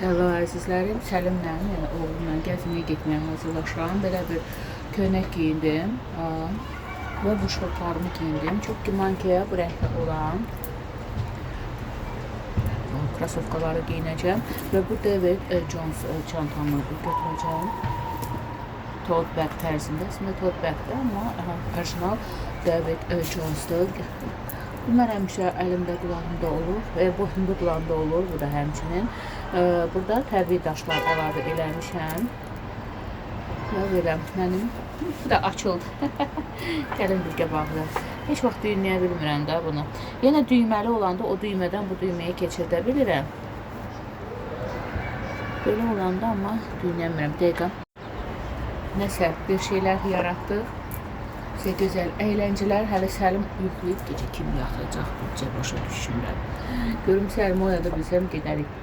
Hello əzizlərim, Səlimlə, yəni oğlumla gəzməyə getməyə hazırlaşıram. Belə bir köynək giyindim və bu şortlarımı giyindim. Çox gümankəyə bu rəngdə olan krasovkaları giyinəcəm və bu David Jones çantamı götürəcəm. Tote bag tərzində, əslində tote bagdır, amma orijinal David Jones'dur. Bunlar həmişə əlimdə, qulağımda olur və boynumda, qulağımda olur. Bu da həmçinin. Burada təbii daşlar əlavə eləmişəm. Və belə mənim da açıldı. Gəlin birgə bağlayaq. Heç vaxt düymləyə bilmirəm də bunu. Yenə düyməli olanda o düymədən bu düyməyə keçirdə bilirəm. Böyle olanda amma düymləmirəm. Dəqiqə. Nəsə bir şeylər yaratdıq. Sizə gözəl əyləncələr. Hələ Səlim yuxlayıb gecə kim yatacaq? Bizcə başa düşürlər. Görüm Səlimi oyada bilsəm gedərik.